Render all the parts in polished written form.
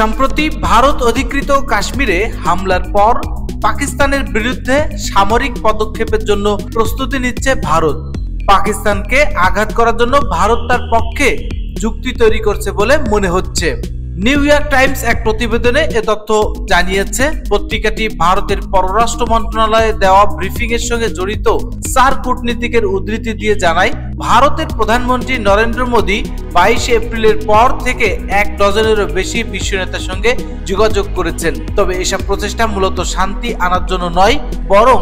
সম্প্রতি ভারত অধিকৃত কাশ্মীরে হামলার পর পাকিস্তানের বিরুদ্ধে সামরিক পদক্ষেপের জন্য প্রস্তুতি নিচ্ছে ভারত। পাকিস্তানকে আঘাত করার জন্য ভারত তার পক্ষে যুক্তি তৈরি করছে বলে মনে হচ্ছে। নিউ ইয়র্ক টাইমস এক প্রতিবেদনে এ তথ্য জানিয়েছে। পত্রিকাটি ভারতের পররাষ্ট্র মন্ত্রণালয়ে দেওয়া ব্রিফিং এর সঙ্গে জড়িত 4 কূটনীতিকের উদ্ধৃতি দিয়ে জানায়, ভারতের প্রধানমন্ত্রী নরেন্দ্র মোদী 22 এপ্রিলের পর থেকে 1 ডজনেরও বেশি বিশ্ব নেতার সঙ্গে যোগাযোগ করেছেন। তবে এসব প্রচেষ্টা মূলত শান্তি আনার জন্য নয়, বরং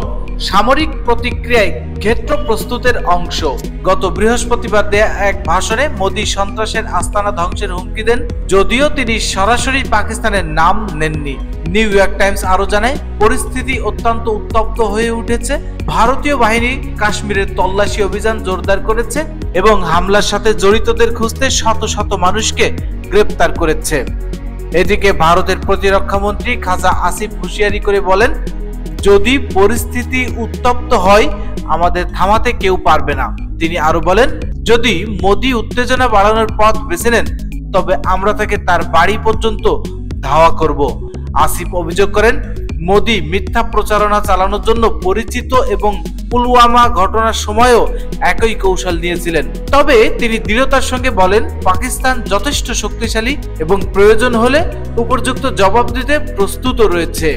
সামরিক প্রতিক্রিয়ায় ক্ষেত্র প্রস্তুতের অংশ। গত বৃহস্পতিবার দেয়া এক ভাষণে মোদী সন্ত্রাসের আস্তানা ধ্বংসের হুমকি দেন, যদিও তিনি সরাসরি পাকিস্তানের নাম নেননি। নিউ ইয়র্ক টাইমস আরো জানায়, পরিস্থিতি অত্যন্ত উত্তপ্ত হয়ে উঠেছে। ভারতীয় বাহিনী কাশ্মীরের তল্লাশি অভিযান জোরদার করেছে এবং হামলার সাথে জড়িতদের খুঁজতে শত শত মানুষকে গ্রেপ্তার করেছে। এদিকে ভারতের প্রতিরক্ষা মন্ত্রী খাজা আসিফ হুঁশিয়ারি করে বলেন, যদি পরিস্থিতি উত্তপ্ত হয় আমাদের থামাতে কেউ পারবে না। তিনি আরো বলেন, যদি মোদী উত্তেজনা বাড়ানোর পথ বেছে নেন তবে আমরা তাকে তার বাড়ি পর্যন্ত ধাওয়া করব। আসিফ অভিযোগ করেন, মোদী মিথ্যা প্রচারণা চালানোর জন্য পরিচিত এবং পুলওয়ামা ঘটনার সময়ও একই কৌশল নিয়েছিলেন। তবে তিনি দৃঢ়তার সঙ্গে বলেন, পাকিস্তান যথেষ্ট শক্তিশালী এবং প্রয়োজন হলে উপযুক্ত জবাব দিতে প্রস্তুত রয়েছে।